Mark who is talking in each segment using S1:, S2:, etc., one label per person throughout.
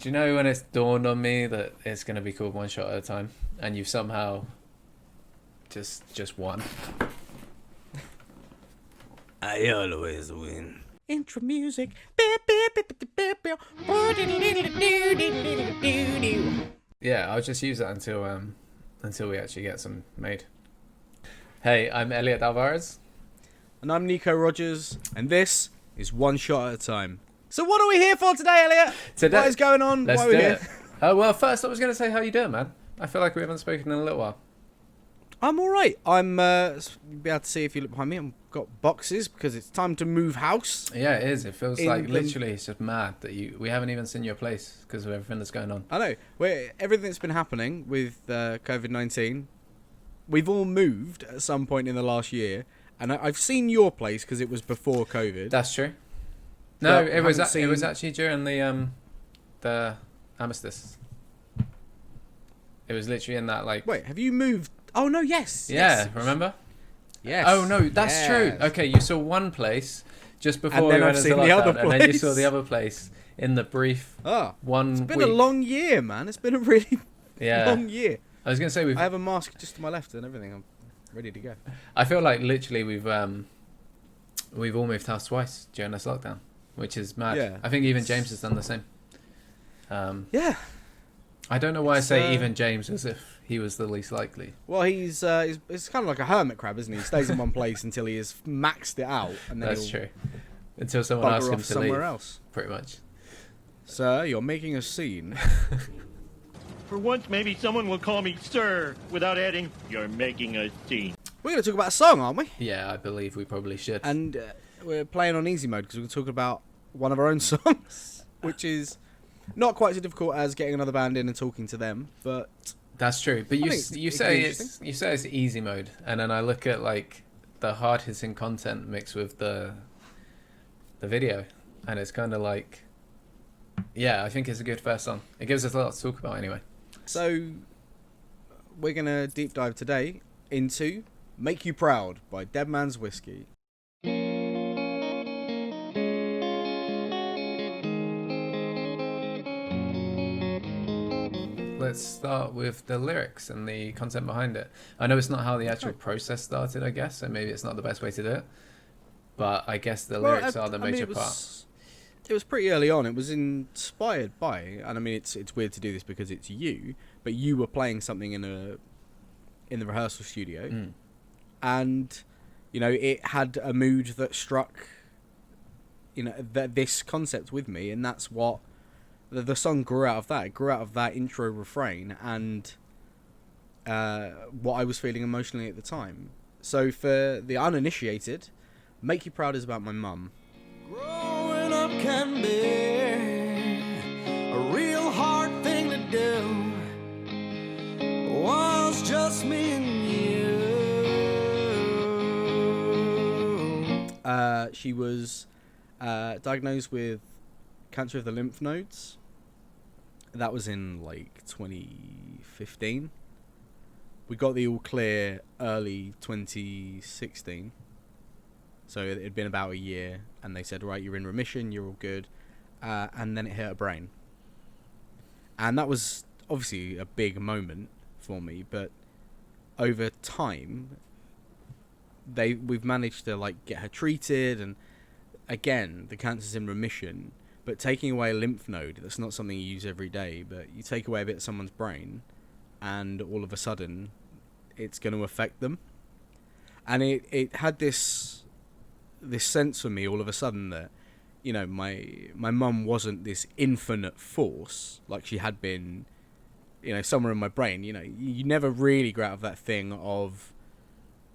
S1: Do you know when it's dawned on me that it's going to be called One Shot at a Time, and you've somehow just won?
S2: I always win.
S3: Intro music.
S1: Yeah, I'll just use that until we actually get some made. Hey, I'm Elliot Alvarez.
S3: And I'm Nico Rogers, and this is One Shot at a Time. So what are we here for today, Elliot?
S1: Today,
S3: what is going on?
S1: Let's
S3: Why are we
S1: do
S3: here?
S1: it. Well, first I was going to say, how you doing, man? I feel like we haven't spoken in a little while.
S3: I'm all right. You'll be able to see if you look behind me. I've got boxes because it's time to move house.
S1: Yeah, it is. It feels like
S3: the-
S1: literally it's just mad that we haven't even seen your place because of everything that's going on.
S3: I know. Everything that's been happening with COVID-19, we've all moved at some point in the last year, and I've seen your place because it was before COVID.
S1: That's true. No,
S3: But
S1: it was
S3: haven't
S1: it was
S3: seen-
S1: actually during the armistice. It was literally in that like.
S3: Wait, have you moved? Oh no, yes.
S1: Yeah,
S3: yes.
S1: remember?
S3: Yes.
S1: Oh no, that's
S3: yes.
S1: true. Okay, you saw one place just before
S3: And
S1: we
S3: then
S1: went
S3: I've
S1: into
S3: seen the
S1: lockdown,
S3: other
S1: and then you
S3: place.
S1: saw the other place in the brief
S3: Oh,
S1: 1
S3: it's been
S1: week.
S3: a long year, man. It's been a really
S1: Yeah,
S3: long year.
S1: I was gonna say
S3: I have a mask just to my left and everything. I'm ready to go.
S1: I feel like literally we've all moved house twice during this lockdown, which is mad.
S3: Yeah.
S1: I think even James has done the same.
S3: Yeah.
S1: I don't know why I
S3: It's,
S1: say even James as if he was the least likely.
S3: Well, he's kind of like a hermit crab, isn't he? He stays in one place until he has maxed it out, and then
S1: That's
S3: he'll
S1: true. Until someone asks
S3: bugger
S1: him
S3: off
S1: to
S3: somewhere
S1: leave,
S3: else.
S1: pretty much.
S3: Sir, you're making a scene.
S4: For once, maybe someone will call me sir without adding, you're making a scene.
S3: We're going to talk about a song, aren't we?
S1: Yeah, I believe we probably should.
S3: And we're playing on easy mode because we're talking about one of our own songs, which is not quite so difficult as getting another band in and talking to them, but
S1: That's true. But
S3: I
S1: you
S3: think
S1: you
S3: it
S1: say
S3: could be
S1: it's easy mode, and then I look at like the hard hitting content mixed with the video, and it's kind of like, yeah, I think it's a good first song. It gives us a lot to talk about anyway.
S3: so we're going to deep dive today into Make You Proud by Dead Man's Whiskey.
S1: Let's start with the lyrics and the content behind it. I know it's not how the actual process started, I guess, so maybe it's not the best way to do it. But I guess the lyrics are the major part.
S3: It was pretty early on. It was inspired by, and I mean, it's weird to do this because it's you, but you were playing something in the rehearsal studio, and you know it had a mood that struck, you know, this concept with me, and that's what the song grew out of. That it grew out of that intro refrain and what I was feeling emotionally at the time. So for the uninitiated, Make You Proud is about my mum.
S5: Growing up can be a real hard thing to do. Was just me and you.
S3: She was diagnosed with cancer of the lymph nodes. That was in like 2015. We got the all clear early 2016. So it had been about a year, and they said, right, you're in remission, you're all good. And then it hit her brain. And that was obviously a big moment for me, but over time, we've managed to like get her treated, and again, the cancer's in remission. But taking away a lymph node, that's not something you use every day, but you take away a bit of someone's brain, and all of a sudden, it's going to affect them. And it had this sense for me all of a sudden that, you know, my mum wasn't this infinite force like she had been, you know, somewhere in my brain. You know, you never really grow out of that thing of,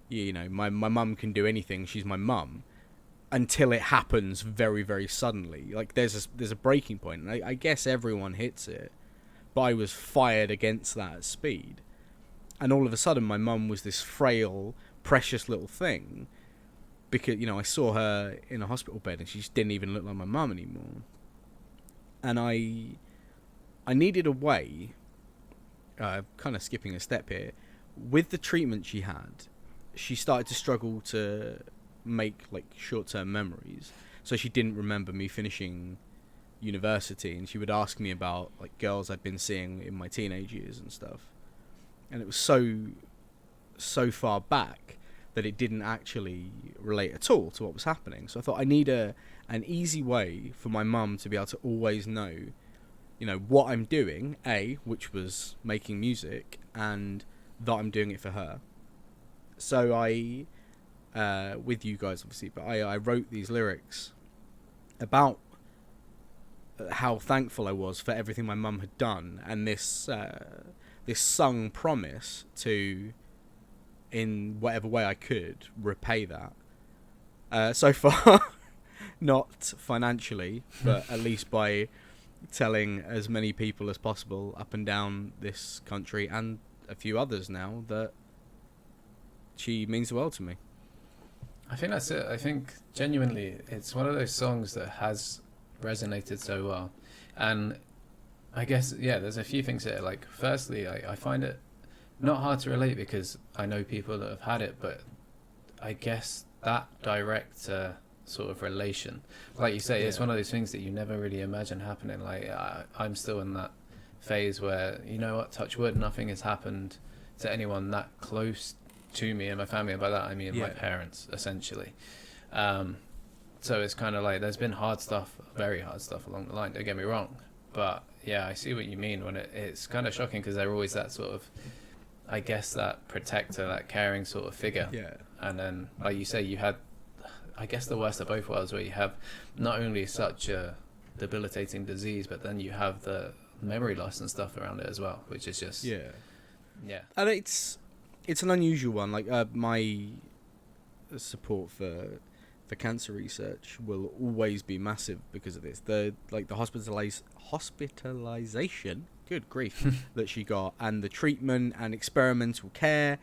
S3: you know, my mum can do anything, she's my mum, until it happens very, very suddenly. Like there's a breaking point, and I guess everyone hits it, but I was fired against that at speed, and all of a sudden my mum was this frail, precious little thing, because, you know, I saw her in a hospital bed and she just didn't even look like my mum anymore, and I needed a way, kind of skipping a step here, with the treatment she had, she started to struggle to make like short-term memories, so she didn't remember me finishing university, and she would ask me about like girls I'd been seeing in my teenage years and stuff, and it was so far back that it didn't actually relate at all to what was happening. So I thought I need an easy way for my mum to be able to always know, you know, what I'm doing, which was making music, and that I'm doing it for her. So I, with you guys obviously, but I wrote these lyrics about how thankful I was for everything my mum had done, and this sung promise to, in whatever way I could, repay that. So far, not financially, but at least by telling as many people as possible up and down this country, and a few others now, that she means the world to me.
S1: I think that's it. I think genuinely it's one of those songs that has resonated so well. And I guess, yeah, there's a few things here. Like, firstly, I find it not hard to relate because I know people that have had it, but I guess that direct sort of relation, like you say, it's one of those things that you never really imagine happening. Like, I'm still in that phase where, you know what, touch wood, nothing has happened to anyone that close to me and my family, and by that I mean my parents, essentially. So it's kind of like there's been hard stuff, very hard stuff along the line, don't get me wrong, but yeah, I see what you mean when it's kind of shocking because they're always that sort of, I guess, that protector, that caring sort of figure. And then, like you say, you had, I guess, the worst of both worlds, where you have not only such a debilitating disease, but then you have the memory loss and stuff around it as well, which is just
S3: and it's an unusual one. Like, my support for cancer research will always be massive because of this. The hospitalization, good grief, that she got, and the treatment and experimental care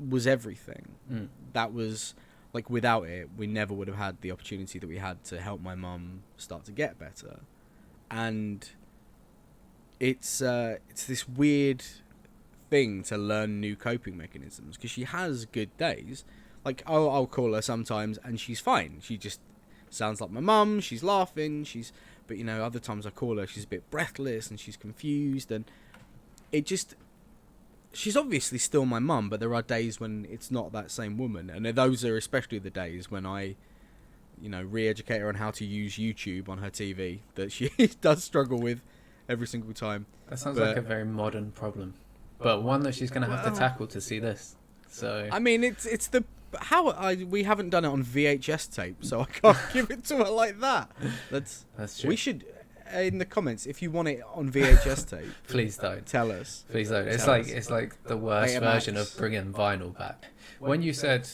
S3: was everything. That was, like, without it, we never would have had the opportunity that we had to help my mum start to get better. And it's this weird thing to learn new coping mechanisms, because she has good days. Like, I'll call her sometimes and she's fine. She just sounds like my mum. She's laughing. But, you know, other times I call her, she's a bit breathless and she's confused. And she's obviously still my mum, but there are days when it's not that same woman. And those are especially the days when I, you know, re-educate her on how to use YouTube on her TV, that she does struggle with every single time.
S1: That sounds like a very modern problem, but one that she's going to have to tackle to see this. So
S3: I mean, we haven't done it on VHS tape, so I can't give it to her like that. That's true. We should, in the comments, if you want it on VHS tape,
S1: please don't
S3: tell us.
S1: Please don't. It's like the worst version of bringing vinyl back. When you said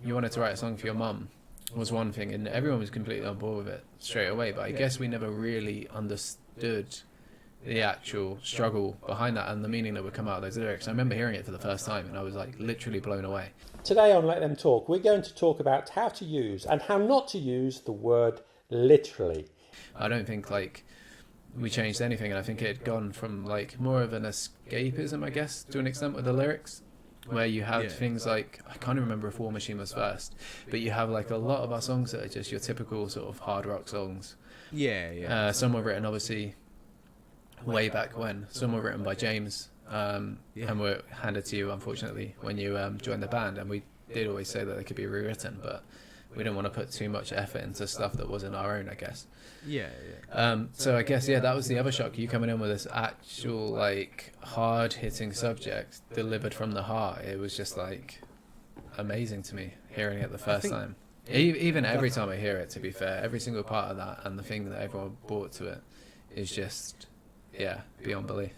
S1: you wanted to write a song for your mum, was one thing, and everyone was completely on board with it straight away. But I guess we never really understood the actual struggle behind that and the meaning that would come out of those lyrics. I remember hearing it for the first time and I was like literally blown away.
S6: Today on Let Them Talk, we're going to talk about how to use and how not to use the word literally.
S1: I don't think like we changed anything, and I think it had gone from like more of an escapism, I guess, to an extent with the lyrics, where you have things like, I can't remember if War Machine was first, but you have like a lot of our songs that are just your typical sort of hard rock songs. Some were written obviously way back when. Some were written by James, and were handed to you, unfortunately, when you joined the band. And we did always say that they could be rewritten, but we didn't want to put too much effort into stuff that wasn't our own, I guess. So I guess, that was the other shock. You coming in with this actual, like, hard-hitting subject delivered from the heart. It was just, like, amazing to me, hearing it the first time. Even every time I hear it, to be fair, every single part of that and the thing that everyone brought to it is just... beyond belief.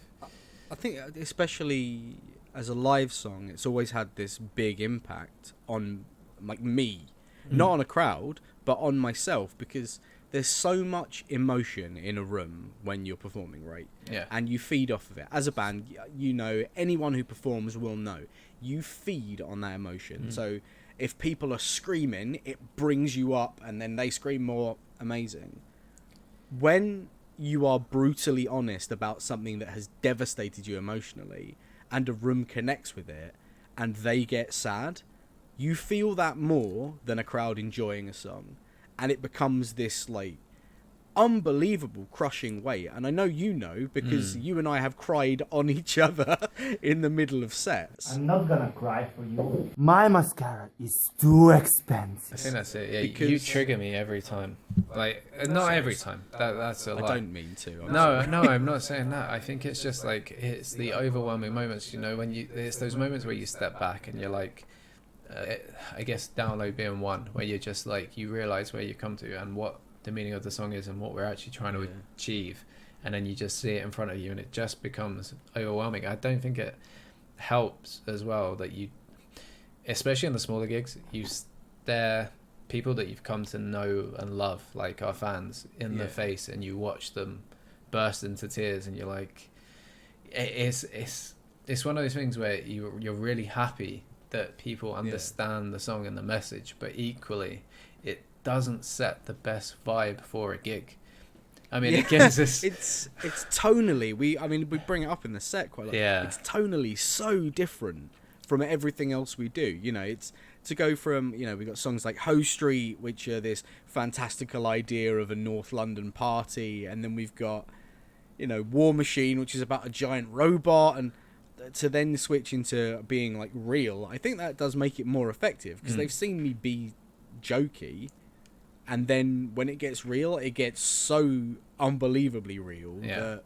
S3: I think especially as a live song, it's always had this big impact on like me, not on a crowd, but on myself, because there's so much emotion in a room when you're performing, right? And you feed off of it. As a band, you know, anyone who performs will know, you feed on that emotion. So if people are screaming, it brings you up, and then they scream more. Amazing. When you are brutally honest about something that has devastated you emotionally, and a room connects with it, and they get sad, you feel that more than a crowd enjoying a song. And it becomes this, like, unbelievable crushing weight. And I know you know, because you and I have cried on each other in the middle of sets.
S7: I'm not gonna cry for you. My mascara is too expensive.
S1: I think that's it. Yeah,
S3: Because-
S1: you trigger me every time. Like, not every time. That's a lie.
S3: I don't mean to.
S1: No, I'm not saying that. I think it's just like it's the overwhelming moments. You know, when it's those moments where you step back and you're like, I guess download being one, where you're just like you realize where you come to and what the meaning of the song is and what we're actually trying to achieve, and then you just see it in front of you and it just becomes overwhelming. I don't think it helps as well that you, especially in the smaller gigs, you stare people that you've come to know and love, like our fans, in the face, and you watch them burst into tears, and you're like, it's one of those things where you're really happy that people understand the song and the message, but equally it doesn't set the best vibe for a gig. I mean, it gives us
S3: it's tonally, we bring it up in the set quite a lot.
S1: Yeah.
S3: It's tonally so different from everything else we do. You know, it's to go from, you know, we've got songs like Hoe Street, which are this fantastical idea of a North London party, and then we've got, you know, War Machine, which is about a giant robot, and to then switch into being like real. I think that does make it more effective, because they've seen me be jokey, and then when it gets real, it gets so unbelievably real that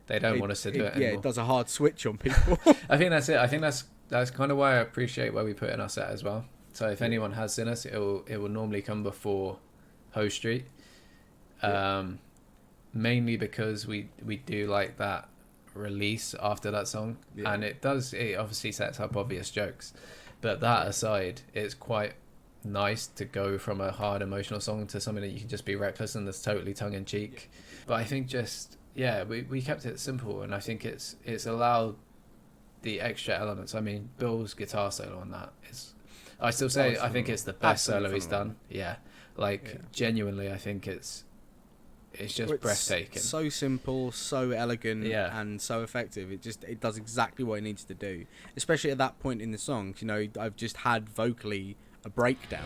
S1: they don't want us to do it anymore.
S3: Yeah, it does a hard switch on people.
S1: I think that's it. I think that's kind of why I appreciate where we put in our set as well. So if anyone has seen us, it will normally come before Hoe Street, mainly because we do like that release after that song, and it obviously sets up obvious jokes, but that aside, it's quite nice to go from a hard emotional song to something that you can just be reckless and that's totally tongue-in-cheek. But I think just we kept it simple, and I think it's allowed the extra elements. I mean, Bill's guitar solo on that is, I still say I think it's the best solo he's done. Genuinely, I think it's just breathtaking.
S3: So simple, so elegant, and so effective. It does exactly what it needs to do. Especially at that point in the song, you know, I've just had vocally a breakdown.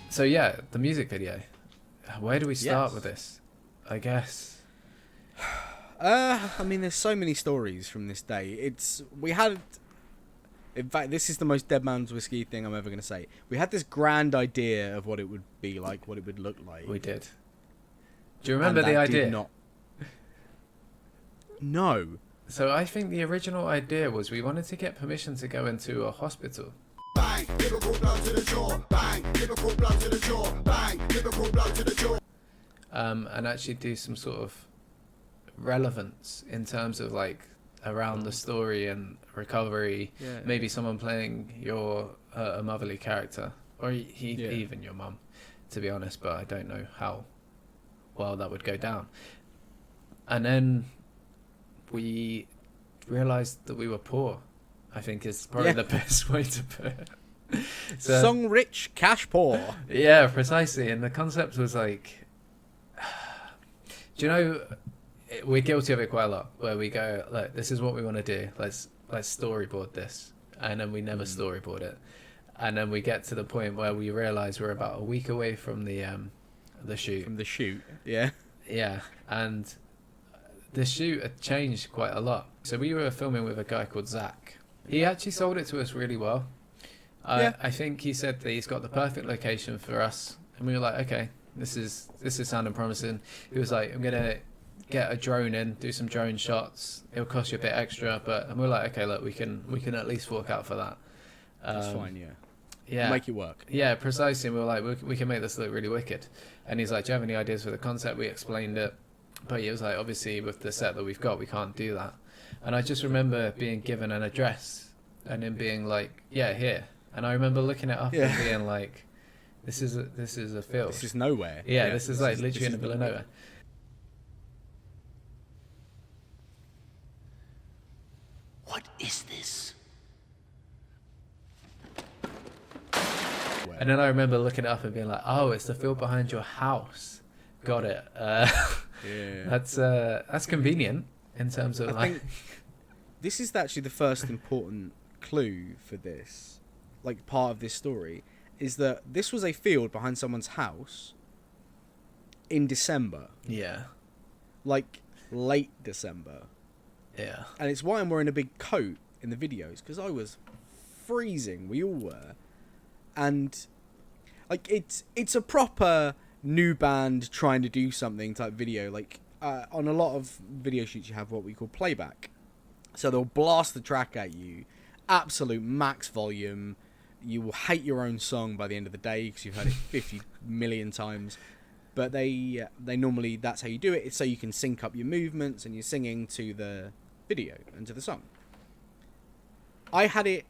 S1: So yeah, the music video. Where do we start with this? I guess.
S3: I mean, there's so many stories from this day. In fact, this is the most Dead Man's Whiskey thing I'm ever going to say. We had this grand idea of what it would be like, what it would look like.
S1: We did. Do you remember the idea?
S3: No.
S1: So I think the original idea was we wanted to get permission to go into a hospital.
S5: Bang, Liverpool blood to the jaw. Bang, Liverpool blood to the jaw. Bang, Liverpool blood to the jaw.
S1: And actually do some sort of relevance in terms of like around the story and recovery.
S3: Yeah.
S1: Maybe someone playing your a motherly character, or even your mum, to be honest. But I don't know how well that would go down. And then we realised that we were poor. I think is probably the best way to put it. So,
S3: song rich, cash poor.
S1: Yeah, precisely. And the concept was like, do you know, we're guilty of it quite a lot, where we go, look, this is what we want to do. Let's storyboard this, and then we never storyboard it, and then we get to the point where we realise we're about a week away from the shoot.
S3: From the shoot, yeah.
S1: Yeah, and the shoot had changed quite a lot. So we were filming with a guy called Zach. He actually sold it to us really well. I think he said that he's got the perfect location for us, and we were like, okay, this is sounding promising. He was like, I'm gonna get a drone in, do some drone shots. It'll cost you a bit extra, and we're like, okay, look, we can at least fork out for that.
S3: That's fine,
S1: Yeah,
S3: make it work.
S1: Yeah, precisely. And we were like, we can make this look really wicked. And he's like, do you have any ideas for the concept? We explained it, but he was like, obviously with the set that we've got, we can't do that. And I just remember being given an address and him being like, yeah, here. And I remember looking it up and being like, this is a field.
S3: This is nowhere.
S1: Yeah, this is like literally in the middle of nowhere.
S2: What is this?
S1: And then I remember looking it up and being like, oh, it's the field behind your house. Got it.
S3: Yeah.
S1: That's convenient in terms of
S3: I
S1: like.
S3: think this is actually the first important clue for this, like part of this story, is that this was a field behind someone's house in December,
S1: Yeah.
S3: like late December.
S1: Yeah.
S3: And it's why I'm wearing a big coat in the videos, because I was freezing. We all were. And like it's a proper new band trying to do something type video. Like on a lot of video shoots you have what we call playback. So they'll blast the track at you, absolute max volume. You will hate your own song by the end of the day because you've heard it 50 million times. But they normally, that's how you do it. It's so you can sync up your movements and you're singing to the video and to the song. I had it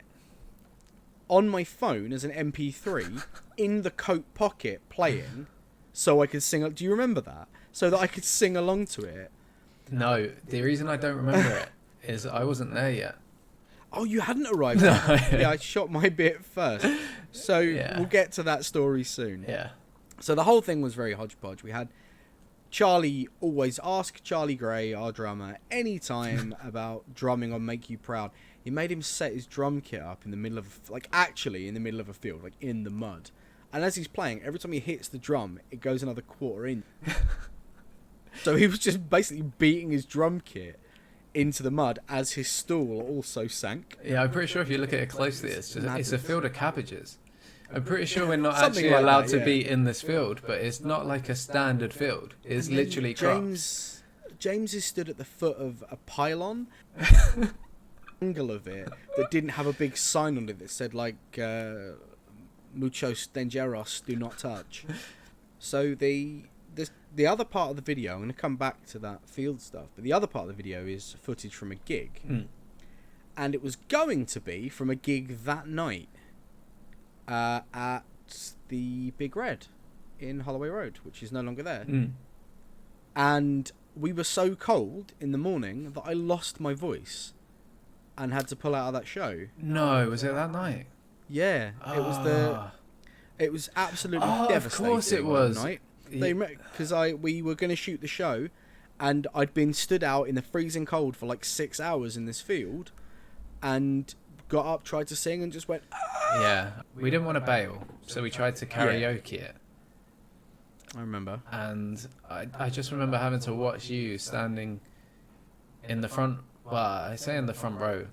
S3: on my phone as an MP3 in the coat pocket playing so I could sing. Do you remember that? So that I could sing along to it.
S1: No, the reason I don't remember it is I wasn't there yet.
S3: Oh, you hadn't arrived yet? Yeah, I shot my bit first. So
S1: Yeah.
S3: we'll get to that story soon.
S1: Yeah.
S3: So the whole thing was very hodgepodge. We had Charlie always ask Charlie Gray, our drummer, any time about drumming on Make You Proud. He made him set his drum kit up in the middle of, actually in the middle of a field, like in the mud. And as he's playing, every time he hits the drum, it goes another quarter inch. So he was just basically beating his drum kit into the mud as his stool also sank.
S1: Yeah, I'm pretty sure if you look at it closely, it's a field of cabbages. I'm pretty sure we're not
S3: Something
S1: actually
S3: like
S1: allowed
S3: that,
S1: to
S3: yeah.
S1: be in this field, but it's not like a standard field. It's literally crops.
S3: James is stood at the foot of a pylon, angle of it that didn't have a big sign on it that said like "Muchos dangeros, do not touch." So the other part of the video, I'm going to come back to that field stuff, but the other part of the video is footage from a gig, and it was going to be from a gig that night at the Big Red in Holloway Road, which is no longer there. And we were so cold in the morning that I lost my voice and had to pull out of that show.
S1: No, was it that night?
S3: Yeah, it was absolutely devastating.
S1: Of course it was.
S3: That night. Because we were going to shoot the show, and I'd been stood out in the freezing cold for like 6 hours in this field, and got up, tried to sing, and just went.
S1: Yeah, we didn't want to bail, so we tried to karaoke it.
S3: I remember.
S1: And I just remember having to watch you standing in the front. Well, I say in the front row.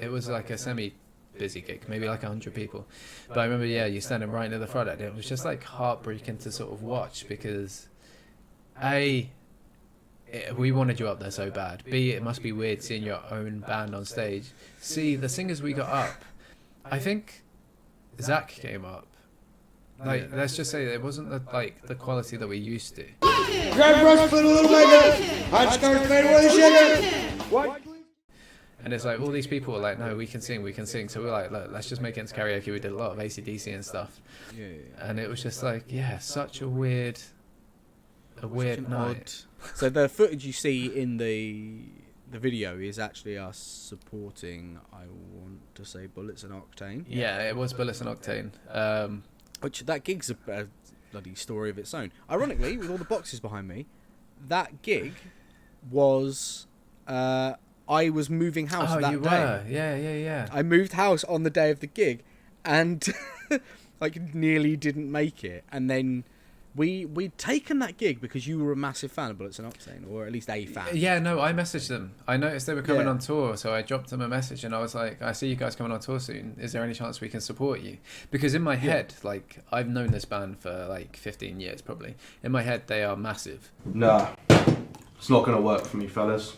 S1: It was like a semi-busy gig, maybe like 100 people. But I remember, you standing right near the front, and it was just like heartbreaking to sort of watch because, we wanted you up there so bad. B, it must be weird seeing your own band on stage. C, the singers we got up, I think Zach came up. Like, let's just say it wasn't the quality that we used to.
S8: Grab brush, put a little makeup. Hot scarf, fade away the sugar. What?
S1: And it's like all these people were like, no, we can sing. So we're like, look, let's just make it into karaoke. We did a lot of AC/DC and stuff.
S3: Yeah.
S1: And it was just like, such a weird night.
S3: So the footage you see in the video is actually us supporting, I want to say, Bullets and Octane.
S1: Yeah, it was Bullets and Octane.
S3: Which that gig's a bloody story of its own. Ironically, with all the boxes behind me, that gig was I was moving house that
S1: you
S3: day.
S1: were? Yeah.
S3: I moved house on the day of the gig, and nearly didn't make it. And then we'd taken that gig because you were a massive fan of Bullets and Octane, or at least a fan.
S1: Yeah, no, I messaged them. I noticed they were coming on tour, so I dropped them a message, and I was like, I see you guys coming on tour soon. Is there any chance we can support you? Because in my head, I've known this band for 15 years probably. In my head, they are massive.
S9: Nah, it's not going to work for me, fellas.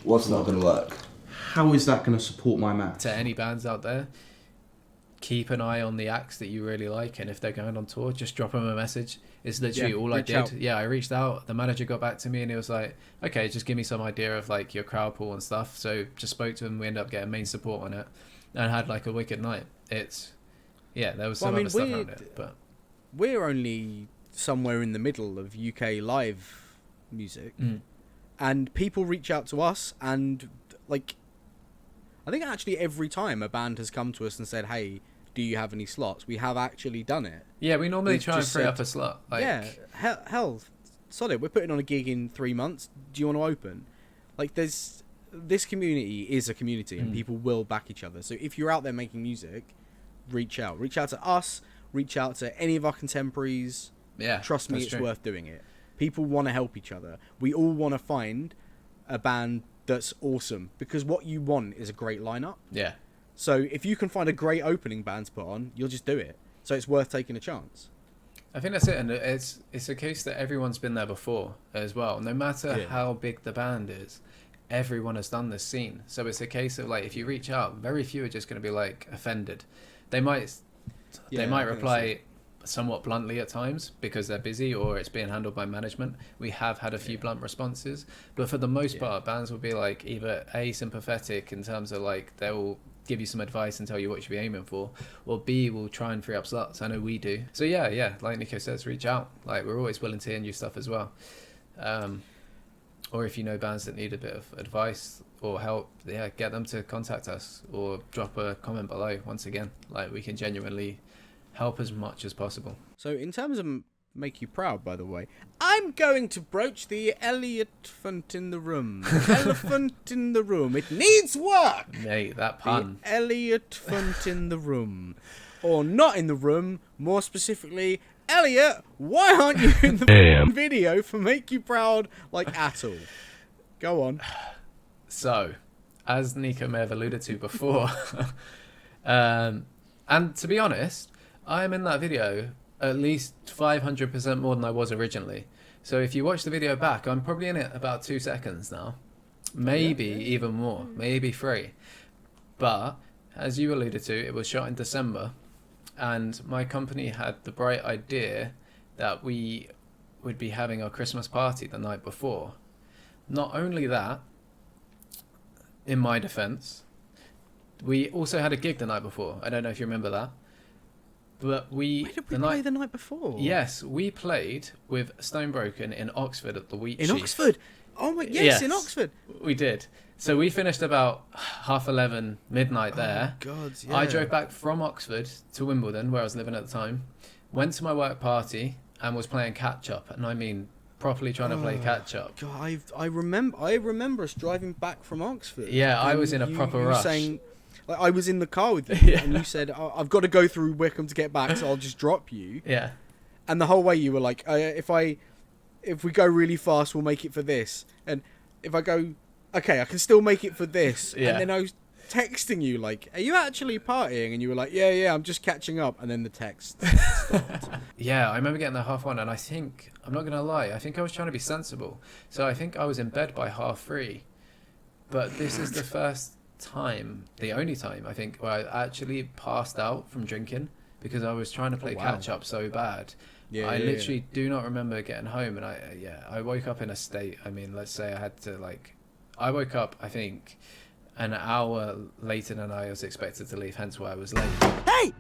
S8: What's not going to work?
S9: How is that going to support my match?
S1: To any bands out there, keep an eye on the acts that you really like, and if they're going on tour, just drop them a message. It's literally all I did.
S3: Out.
S1: Yeah, I reached out. The manager got back to me, and he was like, okay, just give me some idea of your crowd pool and stuff. So just spoke to him. We ended up getting main support on it, and had a wicked night. There was some other stuff around it, but
S3: we're only somewhere in the middle of UK live music, and people reach out to us, and I I think actually every time a band has come to us and said, "Hey, do you have any slots?" we have actually done it.
S1: Yeah, we normally
S3: We've
S1: try and
S3: just
S1: free
S3: said,
S1: up a slot. Like,
S3: yeah, hell, solid. We're putting on a gig in 3 months. Do you want to open? Like, this community is a community, and people will back each other. So if you're out there making music, reach out. Reach out to us. Reach out to any of our contemporaries.
S1: Yeah,
S3: trust me,
S1: that's
S3: it's
S1: true.
S3: worth doing it. People want to help each other. We all want to find a band that's awesome, because what you want is a great lineup.
S1: Yeah.
S3: So if you can find a great opening band to put on, you'll just do it. So it's worth taking a chance.
S1: I think that's it, and it's a case that everyone's been there before as well. No matter how big the band is, everyone has done this scene. So it's a case of like, if you reach out, very few are just going to be like offended. They might reply somewhat bluntly at times because they're busy or it's being handled by management. We have had a few blunt responses, but for the most part, bands will be like either A, sympathetic in terms of like they'll give you some advice and tell you what you should be aiming for, or B, will try and free up slots. I know we do. So yeah, like Nico says, reach out. Like, we're always willing to hear new stuff as well. Or if you know bands that need a bit of advice or help, get them to contact us or drop a comment below. Once again, like, we can genuinely help as much as possible.
S3: So in terms of make you proud, by the way, I'm going to broach the elephant in the room. Elephant in the room. It needs work.
S1: Mate, that pun.
S3: The elephant in the room. Or not in the room, more specifically, Elliot, why aren't you in the video for Make You Proud, like, at all? Go on.
S1: So, as Nico may have alluded to before, and to be honest, I am in that video at least 500% more than I was originally. So if you watch the video back, I'm probably in it about 2 seconds now. Maybe even more, maybe 3. But, as you alluded to, it was shot in December, and my company had the bright idea that we would be having our Christmas party the night before. Not only that, in my defense, we also had a gig the night before. I don't know if you remember that. But
S3: Where did we play the night before?
S1: Yes, we played with Stonebroken in Oxford at the Wheat
S3: In
S1: Sheaf.
S3: Oxford? Oh my, yes, in Oxford.
S1: We did. So we finished about 11:30, midnight there.
S3: Oh God, yeah.
S1: I drove back from Oxford to Wimbledon, where I was living at the time, went to my work party and was playing catch up, and I mean properly trying to play catch up.
S3: God, I remember us driving back from Oxford.
S1: Yeah, I was in a proper rush.
S3: Saying, like, I was in the car with you, and you said, I've got to go through Wickham to get back, so I'll just drop you.
S1: Yeah.
S3: And the whole way you were like, if we go really fast, we'll make it for this. And if I go, okay, I can still make it for this.
S1: Yeah.
S3: And then I was texting you like, are you actually partying? And you were like, yeah, I'm just catching up. And then the text stopped.
S1: Yeah, I remember getting there 1:30, and I think, I'm not going to lie, I think I was trying to be sensible. So I think I was in bed by 3:30. But this is the first time, the only time, I think, where I actually passed out from drinking because I was trying to play catch up so bad. I literally do not remember getting home, and I woke up in a state. I mean, let's say I had to I woke up, I think, an hour later than I was expected to leave, hence why I was late.
S10: Hey!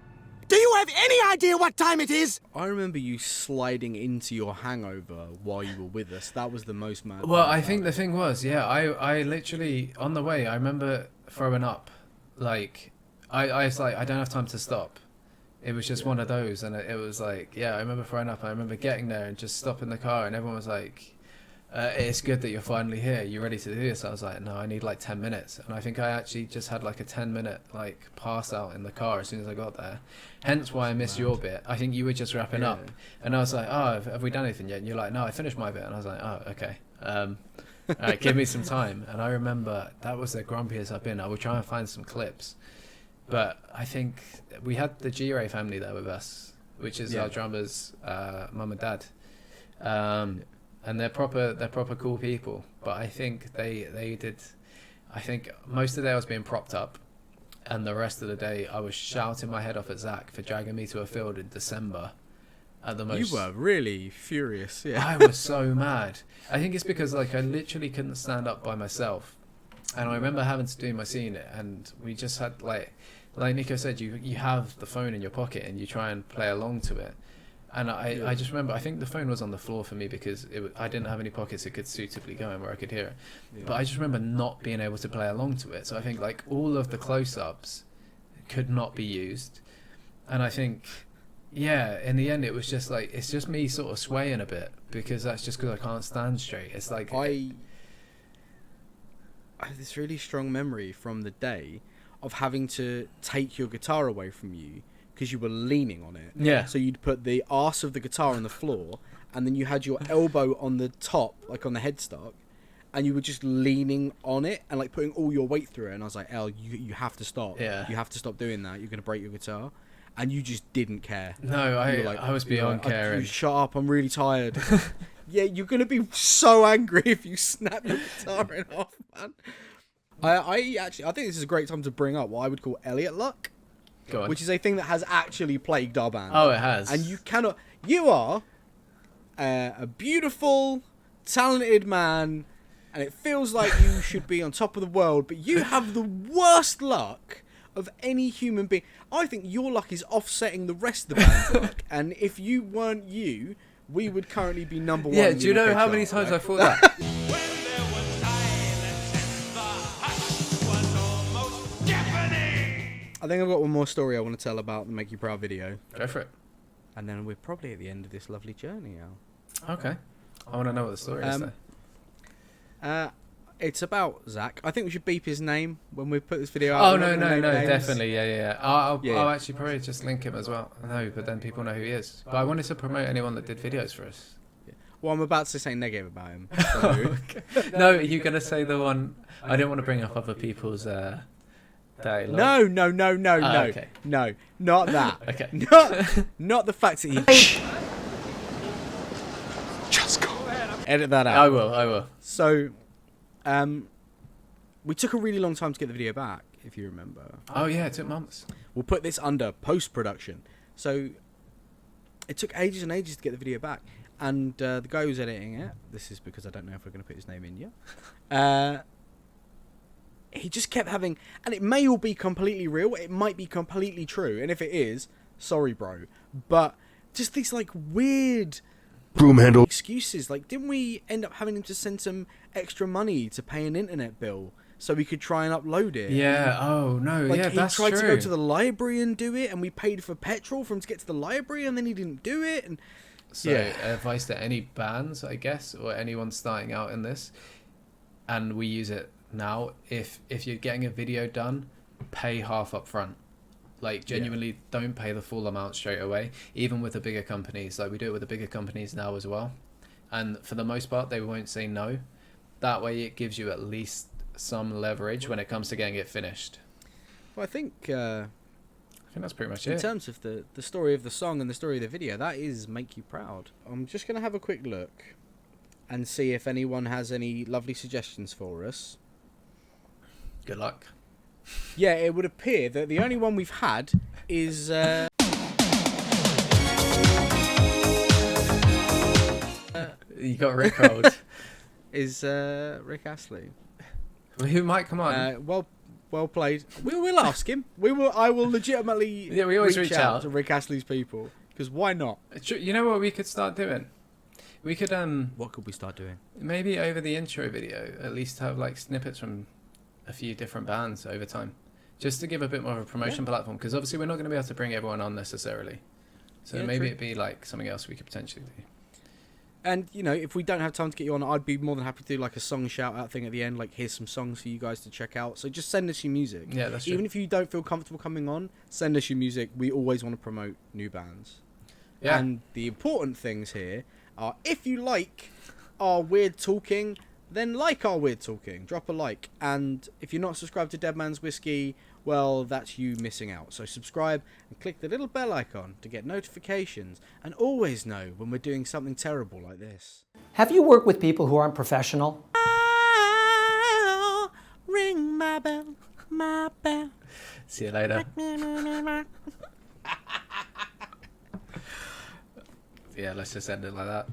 S10: Do you have any idea what time it is?
S3: I remember you sliding into your hangover while you were with us. That was the most mad.
S1: Well, I think the thing was, I literally, on the way, I remember throwing up. Like, I was like, I don't have time to stop. It was just one of those, and it was like, I remember throwing up. I remember getting there and just stopping the car, and everyone was like, it's good that you're finally here. You ready to do this? I was like, no, I need like 10 minutes. And I think I actually just had like a 10-minute like pass out in the car as soon as I got there. Hence why I missed your bit. I think you were just wrapping up. And I was like, oh, have we done anything yet? And you're like, no, I finished my bit. And I was like, oh, okay. All right, give me some time. And I remember that was the grumpiest I've been. I would try and find some clips. But I think we had the G-Ray family there with us, which is our drummer's mum and dad. And they're proper cool people. But I think they did. I think most of the day I was being propped up, and the rest of the day I was shouting my head off at Zach for dragging me to a field in December. At the most,
S3: you were really furious. Yeah,
S1: I was so mad. I think it's because like I literally couldn't stand up by myself, and I remember having to do my scene, and we just had like Nico said, you have the phone in your pocket and you try and play along to it. And I just remember, I think the phone was on the floor for me because I didn't have any pockets it could suitably go in where I could hear it. Yeah. But I just remember not being able to play along to it. So I think like all of the close-ups could not be used. And I think, yeah, in the end it was just like, it's just me sort of swaying a bit because that's just because I can't stand straight. It's like... I
S3: have this really strong memory from the day of having to take your guitar away from you because you were leaning on it.
S1: Yeah.
S3: So you'd put the arse of the guitar on the floor, and then you had your elbow on the top, like on the headstock, and you were just leaning on it and like putting all your weight through it. And I was like, El, you have to stop.
S1: Yeah.
S3: You have to stop doing that. You're going to break your guitar. And you just didn't care.
S1: No, I was beyond caring.
S3: Shut up, I'm really tired. Yeah, you're going to be so angry if you snap your guitar in half, man. I think this is a great time to bring up what I would call Elliot luck.
S1: Go on.
S3: Which is a thing that has actually plagued our band.
S1: Oh, it has.
S3: And you are a beautiful, talented man, and it feels like you should be on top of the world, but you have the worst luck of any human being. I think your luck is offsetting the rest of the band's luck, and if you weren't you, we would currently be number one.
S1: Yeah, do you know how many times I thought that?
S3: I think I've got one more story I want to tell about the Make You Proud video.
S1: Go for it.
S3: And then we're probably at the end of this lovely journey now.
S1: Okay. I want to know what the story is though.
S3: It's about Zach. I think we should beep his name when we put this video out.
S1: Oh, no, definitely. Yeah. I'll actually probably just link him as well. No, but then people know who he is. But I wanted to promote anyone that did videos for us.
S3: Yeah. Well, I'm about to say negative about him. So.
S1: Okay. No, you're going to say the one... I don't want to bring up other people's...
S3: No,
S1: okay.
S3: No, not that.
S1: Okay.
S3: Not the fact that he...
S10: Just go.
S3: Edit that out.
S1: I will.
S3: So... we took a really long time to get the video back, if you remember.
S1: Oh yeah, it took months.
S3: We'll put this under post-production. So it took ages and ages to get the video back. And the guy who was editing it, this is because I don't know if we're going to put his name in yet, he just kept having, and it may all be completely real, it might be completely true, and if it is, sorry bro, but just these like weird...
S10: broom handle
S3: excuses. Like, didn't we end up having him to send some extra money to pay an internet bill so we could try and upload it?
S1: Yeah. Oh no.
S3: Like,
S1: yeah, that's true.
S3: He tried to go to the library and do it, and we paid for petrol for him to get to the library, and then he didn't do it. And
S1: so, advice to any bands, I guess, or anyone starting out in this, and we use it now. If you're getting a video done, pay half up front. Like, genuinely, don't pay the full amount straight away, even with the bigger companies. Like, we do it with the bigger companies now as well. And for the most part, they won't say no. That way, it gives you at least some leverage when it comes to getting it finished.
S3: Well, I think
S1: that's pretty much it.
S3: In terms of the story of the song and the story of the video, that is Make You Proud. I'm just going to have a quick look and see if anyone has any lovely suggestions for us.
S1: Good luck.
S3: Yeah, it would appear that the only one we've had is...
S1: you got rickrolled.
S3: is Rick Astley.
S1: Who might come on?
S3: Well played. We'll ask him. I will legitimately
S1: we always reach out
S3: to Rick Astley's people, because why not?
S1: You know what we could start doing? We could
S3: What could we start doing?
S1: Maybe over the intro video, at least have like snippets from a few different bands over time, just to give a bit more of a promotion platform, because obviously we're not going to be able to bring everyone on necessarily, so maybe it'd be like something else we could potentially do.
S3: And you know, if we don't have time to get you on, I'd be more than happy to do like a song shout out thing at the end, like here's some songs for you guys to check out. So just send us your music.
S1: Yeah, that's true.
S3: Even if you don't feel comfortable coming on, send us your music. We always want to promote new bands. Yeah. And the important things here are, if you like our weird talking, then like our weird talking, drop a like. And if you're not subscribed to Dead Man's Whiskey, well, that's you missing out. So subscribe and click the little bell icon to get notifications and always know when we're doing something terrible like this.
S11: Have you worked with people who aren't professional?
S3: I'll ring my bell, my bell.
S1: See you later. Yeah, let's just end it like that.